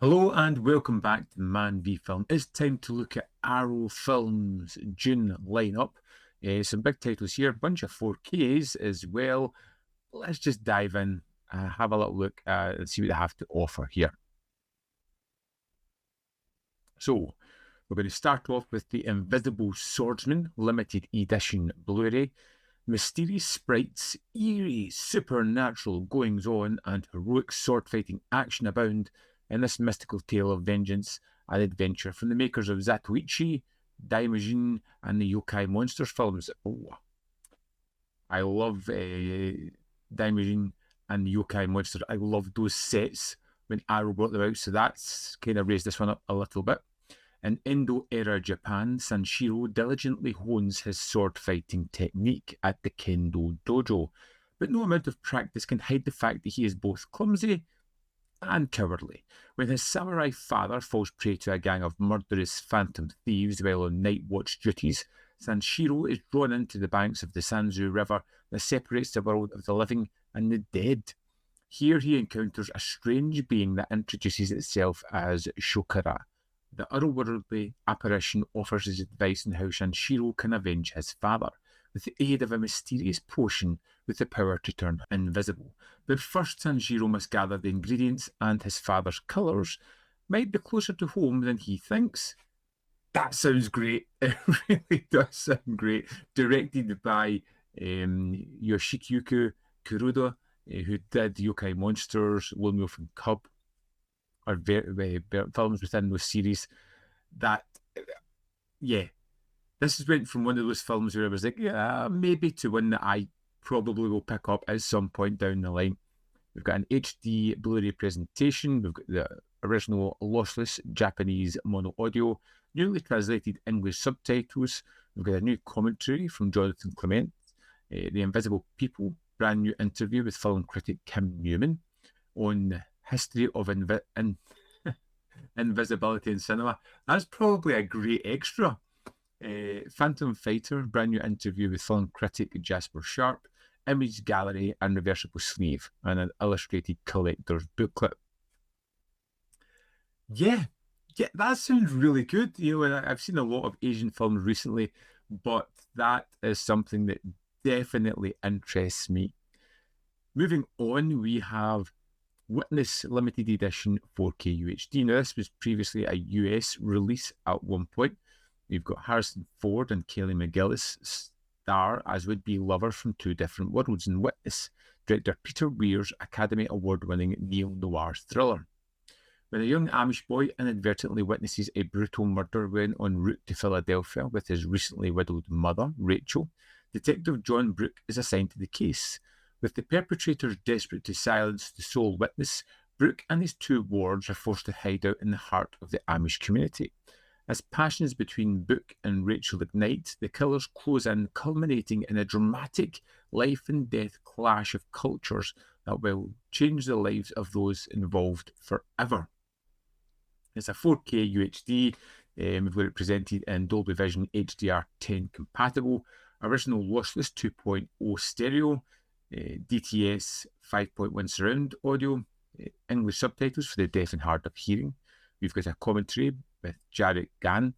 Hello and welcome back to ManVFilm. It's time to look at Arrow Films' June lineup. Some big titles here, a bunch of 4Ks as well. Let's just dive in, have a little look and see what they have to offer here. So, we're going to start off with the Invisible Swordsman limited edition Blu-ray. Mysterious sprites, eerie supernatural goings-on, and heroic sword-fighting action abound in this mystical tale of vengeance and adventure from the makers of Zatoichi, Daimajin, and the Yokai Monsters films. Oh, I love Daimajin and the Yokai Monsters. I love those sets when Arrow brought them out, so that's kind of raised this one up a little bit. In Indo-era Japan, Sanshiro diligently hones his sword-fighting technique at the Kendo dojo, but no amount of practice can hide the fact that he is both clumsy and cowardly. When his samurai father falls prey to a gang of murderous phantom thieves while on night watch duties, Sanshiro is drawn into the banks of the Sanzu River that separates the world of the living and the dead. Here he encounters a strange being that introduces itself as Shokara. The otherworldly apparition offers his advice on how Sanshiro can avenge his father, with the aid of a mysterious potion with the power to turn invisible. But first, Sanshiro must gather the ingredients, and his father's colours might be closer to home than he thinks. That sounds great. It really does sound great. Directed by Yoshiyuki Kuroda, who did Yokai Monsters, Lone Wolf and Cub, or films within those series. That, yeah, this has went from one of those films where I was like, yeah, maybe, to one that I probably will pick up at some point down the line. We've got an HD Blu-ray presentation. We've got the original lossless Japanese mono audio, newly translated English subtitles. We've got a new commentary from Jonathan Clement. The Invisible People, brand new interview with film critic Kim Newman on the history of invisibility in cinema. That's probably a great extra. Phantom Fighter, brand new interview with film critic Jasper Sharp, image gallery and reversible sleeve, and an illustrated collector's booklet. Yeah, that sounds really good. You know, I've seen a lot of Asian films recently, but that is something that definitely interests me. Moving on, we have Witness Limited Edition 4K UHD. Now, this was previously a US release at one point. We've got Harrison Ford and Kelly McGillis star as would-be lovers from two different worlds in Witness, director Peter Weir's Academy Award-winning neo-noir thriller. When a young Amish boy inadvertently witnesses a brutal murder when en route to Philadelphia with his recently widowed mother, Rachel, Detective John Brooke is assigned to the case. With the perpetrators desperate to silence the sole witness, Brooke and his two wards are forced to hide out in the heart of the Amish community. As passions between Brooke and Rachel ignite, the killers close in, culminating in a dramatic life and death clash of cultures that will change the lives of those involved forever. It's a 4K UHD. We've got it presented in Dolby Vision HDR10 compatible, original lossless 2.0 stereo, DTS 5.1 surround audio, English subtitles for the deaf and hard of hearing. We've got a commentary with Jarek Gann,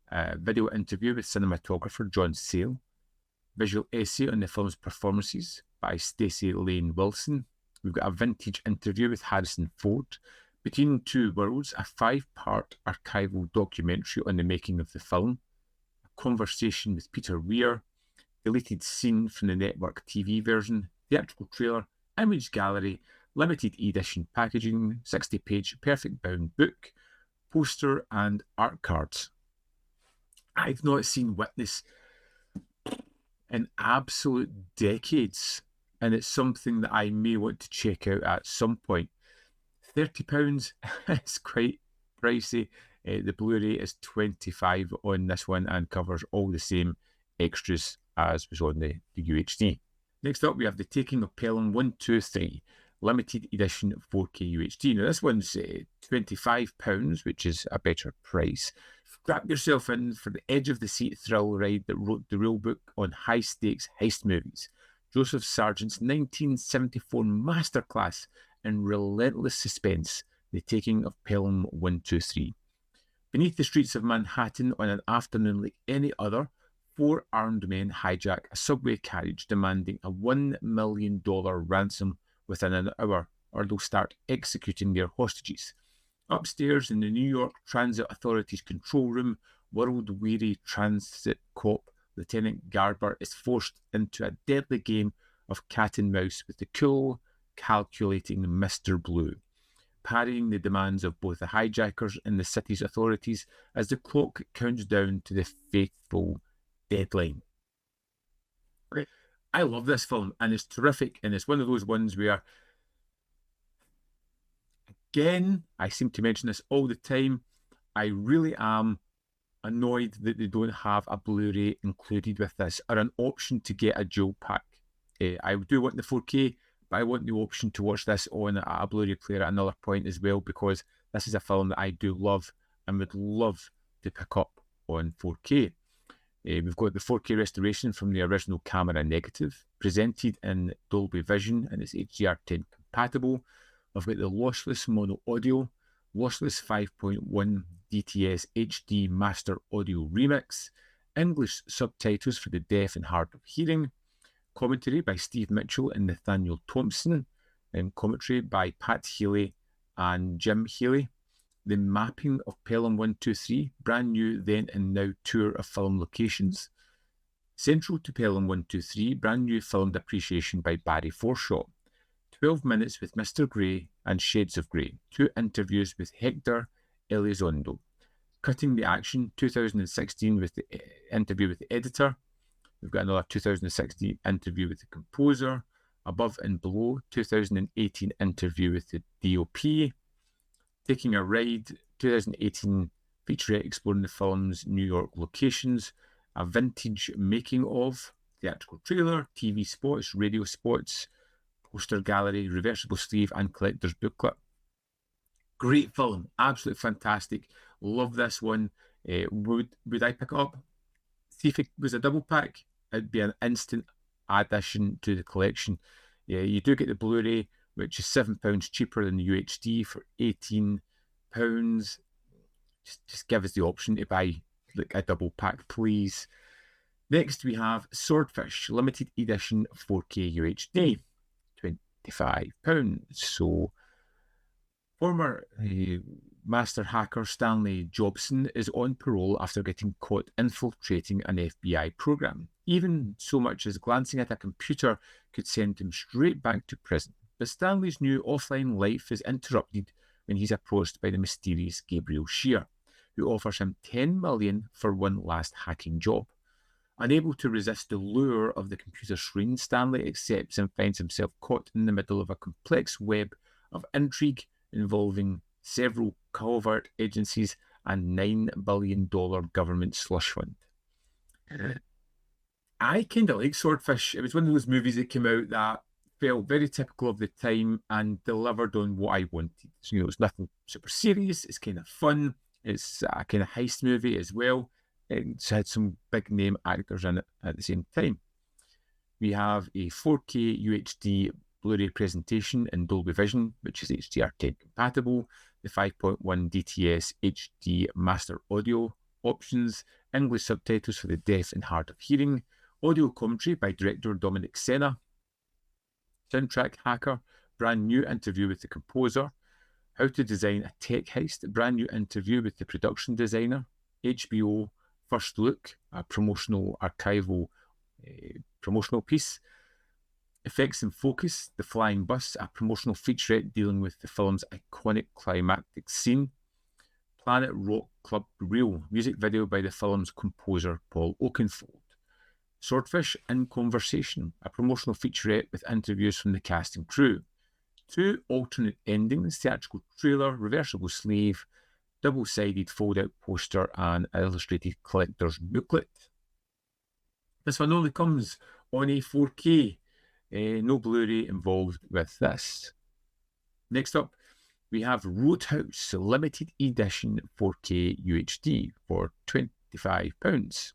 a video interview with cinematographer John Sale, visual essay on the film's performances by Stacey Lane Wilson. We've got a vintage interview with Harrison Ford, Between Two Worlds, a 5-part archival documentary on the making of the film, a conversation with Peter Weir, deleted scene from the network TV version, theatrical trailer, image gallery, limited edition packaging, 60-page perfect bound book, poster and art cards. I've not seen Witness in absolute decades, and it's something that I may want to check out at some point. £30 is quite pricey. The Blu-ray is $25 on this one and covers all the same extras as was on the UHD. Next up, we have The Taking of Pelham 123, limited edition 4K UHD. Now, this one's £25, which is a better price. Strap yourself in for the edge-of-the-seat thrill ride that wrote the rulebook on high-stakes heist movies. Joseph Sargent's 1974 masterclass in relentless suspense, The Taking of Pelham 123. Beneath the streets of Manhattan on an afternoon like any other, 4 armed men hijack a subway carriage demanding a $1 million ransom within an hour, or they'll start executing their hostages. Upstairs in the New York Transit Authority's control room, world-weary transit cop Lieutenant Garber is forced into a deadly game of cat and mouse with the cool, calculating Mr. Blue, parrying the demands of both the hijackers and the city's authorities as the clock counts down to the fateful deadline. I love this film, and it's terrific, and it's one of those ones where, again, I seem to mention this all the time, I really am annoyed that they don't have a Blu-ray included with this, or an option to get a dual pack. I do want the 4K, but I want the option to watch this on a Blu-ray player at another point as well, because this is a film that I do love and would love to pick up on 4K. We've got the 4K restoration from the original camera negative, presented in Dolby Vision, and it's HDR10 compatible. I've got the lossless mono audio, lossless 5.1 DTS HD Master Audio Remix, English subtitles for the deaf and hard of hearing, commentary by Steve Mitchell and Nathaniel Thompson, and commentary by Pat Healy and Jim Healy. The mapping of Pelham 123, brand new then and now tour of film locations. Central to Pelham 123, brand new filmed appreciation by Barry Forshaw. 12 minutes with Mr. Grey and Shades of Grey. 2 interviews with Hector Elizondo. Cutting the Action, 2016 with the interview with the editor. We've got another 2016 interview with the composer. Above and Below, 2018 interview with the DOP. Taking a Ride, 2018 featurette exploring the film's New York locations. A vintage making of, theatrical trailer, TV spots, radio spots, poster gallery, reversible sleeve, and collector's booklet. Great film, absolutely fantastic. Love this one. Would I pick it up? See if it was a double pack, it'd be an instant addition to the collection. Yeah, you do get the Blu-ray, which is £7 cheaper than the UHD for £18. Just give us the option to buy like a double pack, please. Next, we have Swordfish limited edition 4K UHD, £25. So, former master hacker Stanley Jobson is on parole after getting caught infiltrating an FBI program. Even so much as glancing at a computer could send him straight back to prison. But Stanley's new offline life is interrupted when he's approached by the mysterious Gabriel Shear, who offers him $10 million for one last hacking job. Unable to resist the lure of the computer screen, Stanley accepts and finds himself caught in the middle of a complex web of intrigue involving several covert agencies and $9 billion government slush fund. I kind of like Swordfish. It was one of those movies that came out that felt very typical of the time and delivered on what I wanted. So, it's nothing super serious. It's kind of fun. It's a kind of heist movie as well. It's had some big name actors in it at the same time. We have a 4K UHD Blu-ray presentation in Dolby Vision, which is HDR10 compatible, the 5.1 DTS HD Master Audio options, English subtitles for the deaf and hard of hearing, audio commentary by director Dominic Sena, soundtrack hacker, brand new interview with the composer, how to design a tech heist, brand new interview with the production designer, HBO First Look, a promotional archival promotional piece, Effects in Focus, The Flying Bus, a promotional featurette dealing with the film's iconic climactic scene, Planet Rock Club Reel, music video by the film's composer Paul Oakenfold, Swordfish in Conversation, a promotional featurette with interviews from the cast and crew, 2 alternate endings, theatrical trailer, reversible sleeve, double-sided fold-out poster, and illustrated collector's booklet. This one only comes on a 4K. No Blu-ray involved with this. Next up, we have Roadhouse limited edition 4K UHD for £25.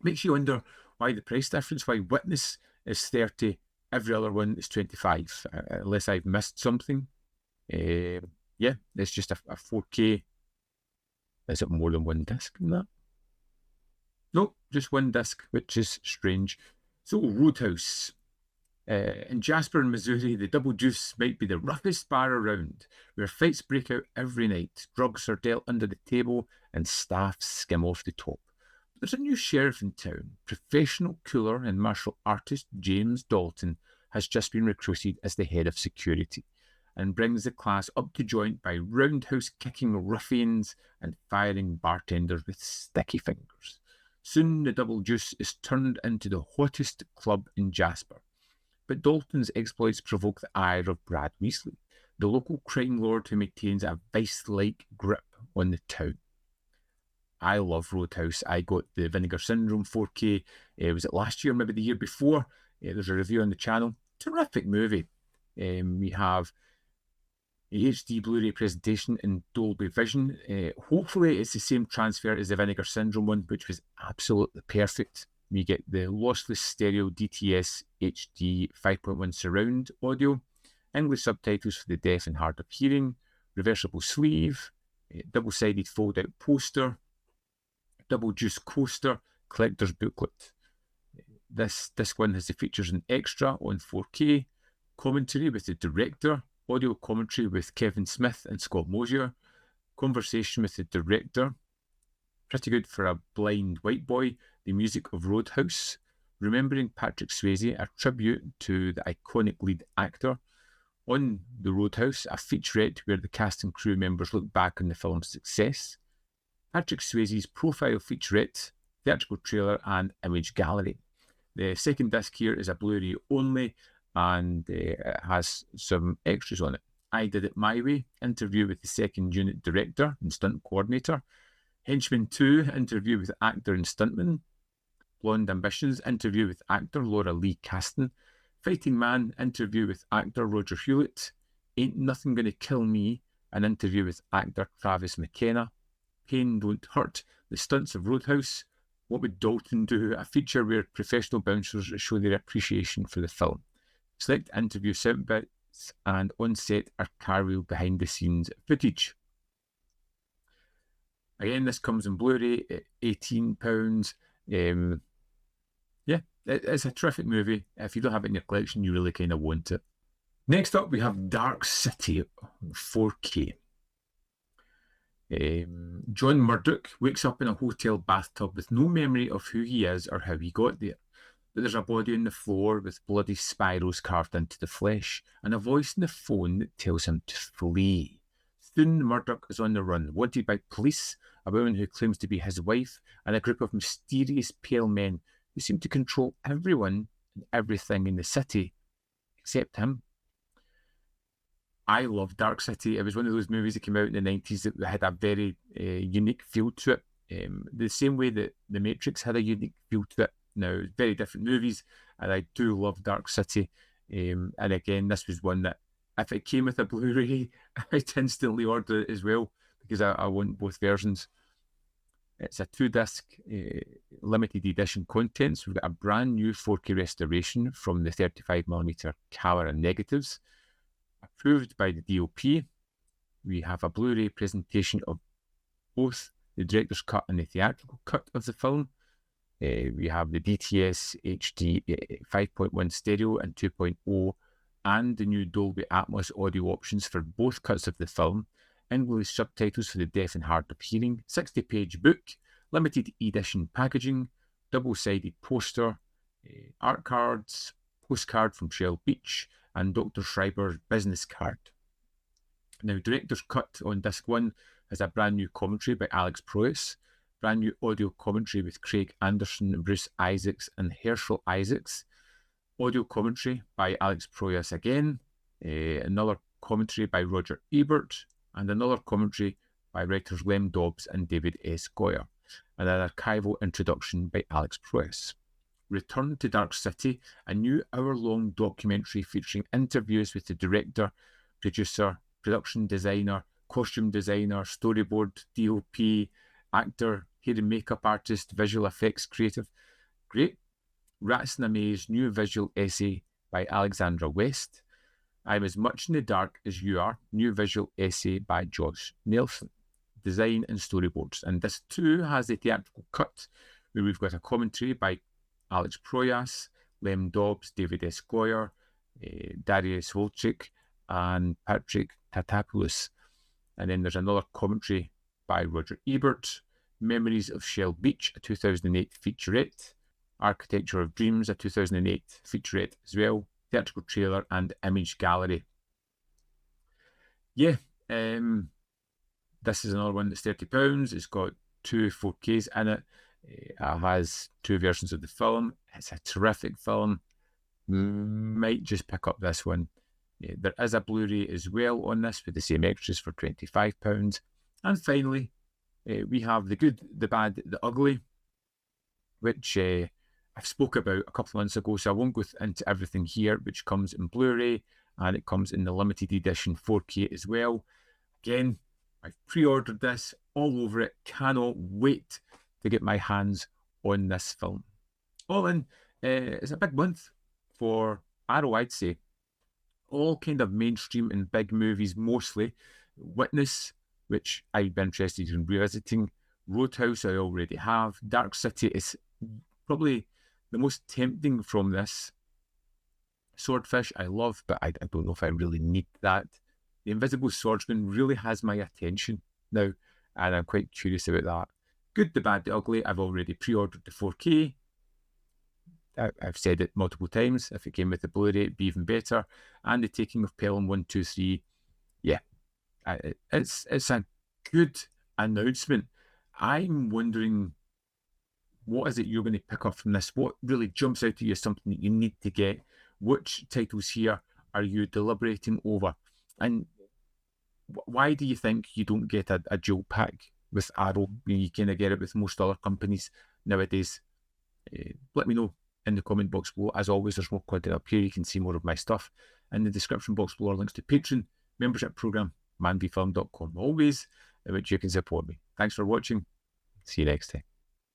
Makes you wonder why the price difference, why Witness is 30, every other one is 25, unless I've missed something. yeah, it's just a 4K. Is it more than one disc in that? Nope, just one disc, which is strange. So, Roadhouse. In Jasper, Missouri, the Double Deuce might be the roughest bar around, where fights break out every night, drugs are dealt under the table, and staff skim off the top. But there's a new sheriff in town. Professional cooler and martial artist James Dalton has just been recruited as the head of security, and brings the class up to joint by roundhouse-kicking ruffians and firing bartenders with sticky fingers. Soon the Double Deuce is turned into the hottest club in Jasper. But Dalton's exploits provoke the ire of Brad Weasley, the local crime lord who maintains a vice-like grip on the town. I love Roadhouse. I got the Vinegar Syndrome 4K. Was it last year, maybe the year before? There's a review on the channel. Terrific movie. We have UHD Blu-ray presentation in Dolby Vision. Hopefully it's the same transfer as the Vinegar Syndrome one, which was absolutely perfect. We get the lossless stereo DTS HD 5.1 surround audio, English subtitles for the deaf and hard of hearing, reversible sleeve, double-sided fold-out poster, Double Juice coaster, collector's booklet. This one has the features in extra on 4K, commentary with the director, audio commentary with Kevin Smith and Scott Mosier, conversation with the director, pretty good for a blind white boy, the music of Roadhouse, remembering Patrick Swayze, a tribute to the iconic lead actor, on the Roadhouse, a featurette where the cast and crew members look back on the film's success, Patrick Swayze's profile featurette, theatrical trailer and image gallery. The second disc here is a Blu-ray only, and it has some extras on it. I Did It My Way, interview with the second unit director and stunt coordinator. Henchman 2, interview with actor and stuntman. Blonde Ambitions, interview with actor Laura Lee Caston. Fighting Man, interview with actor Roger Hewlett. Ain't Nothing Gonna Kill Me, an interview with actor Travis McKenna. Pain Don't Hurt, the stunts of Roadhouse. What Would Dalton Do, a feature where professional bouncers show their appreciation for the film. Select interview sound bits and on-set archival behind-the-scenes footage. Again, this comes in Blu-ray at £18. Yeah, it's a terrific movie. If you don't have it in your collection, you really kind of want it. Next up, we have Dark City 4K. John Murdoch wakes up in a hotel bathtub with no memory of who he is or how he got there. But there's a body on the floor with bloody spirals carved into the flesh, and a voice in the phone that tells him to flee. Soon Murdoch is on the run, wanted by police, a woman who claims to be his wife, and a group of mysterious pale men who seem to control everyone and everything in the city, except him. I love Dark City. It was one of those movies that came out in the 90s that had a very unique feel to it. The same way that The Matrix had a unique feel to it. Now, very different movies, and I do love Dark City. And again, this was one that, if it came with a Blu-ray, I'd instantly order it as well, because I want both versions. It's a 2-disc limited edition contents. We've got a brand new 4K restoration from the 35mm camera negatives, approved by the DOP. We have a Blu-ray presentation of both the director's cut and the theatrical cut of the film. We have the DTS HD 5.1 stereo and 2.0, and the new Dolby Atmos audio options for both cuts of the film. English subtitles for the deaf and hard of hearing. 60-page book, limited edition packaging, double-sided poster, art cards, postcard from Shell Beach, and Dr. Schreiber's business card. Now, director's cut on disc 1 has a brand new commentary by Alex Proyas, brand new audio commentary with Craig Anderson, Bruce Isaacs, and Herschel Isaacs. Audio commentary by Alex Proyas again, another commentary by Roger Ebert, and another commentary by writers Lem Dobbs and David S. Goyer, and an archival introduction by Alex Proyas. Return to Dark City, a new hour-long documentary featuring interviews with the director, producer, production designer, costume designer, storyboard, DOP, actor, hair and makeup artist, visual effects creative. Great. Rats in a Maze, new visual essay by Alexandra West. I'm as much in the dark as you are. New visual essay by Josh Nelson. Design and storyboards. And this too has the theatrical cut, where we've got a commentary by Alex Proyas, Lem Dobbs, David S. Goyer, Darius Volchik, and Patrick Tatopoulos. And then there's another commentary by Roger Ebert, Memories of Shell Beach, a 2008 featurette, Architecture of Dreams, a 2008 featurette as well, theatrical trailer, and image gallery. Yeah, this is another one that's £30. It's got 2 4Ks in it. It has 2 versions of the film. It's a terrific film. Might just pick up this one. There is a Blu-ray as well on this with the same extras for £25. And finally, we have The Good, The Bad, The Ugly, which I've spoke about a couple of months ago, so I won't go into everything here, which comes in Blu-ray, and it comes in the limited edition 4K as well. Again, I've pre-ordered this, all over it, cannot wait to get my hands on this film. All in, it's a big month for Arrow, I'd say. All kind of mainstream and big movies mostly. Witness, which I'd be interested in revisiting. Roadhouse I already have. Dark City is probably the most tempting from this. Swordfish I love, but I don't know if I really need that. The Invisible Swordsman really has my attention now, and I'm quite curious about that. Good, the Bad, the Ugly, I've already pre-ordered the 4K. I've said it multiple times. If it came with the Blu-ray, it'd be even better. And The Taking of Pelham 1, 2, 3. Yeah, it's a good announcement. I'm wondering, what is it you're going to pick up from this? What really jumps out to you as something that you need to get? Which titles here are you deliberating over? And why do you think you don't get a dual pack with Arrow? You kind of get it with most other companies nowadays. Let me know in the comment box below. As always, there's more content up here. You can see more of my stuff. In the description box below are links to Patreon, membership program, manvfilm.com, always, in which you can support me. Thanks for watching. See you next time.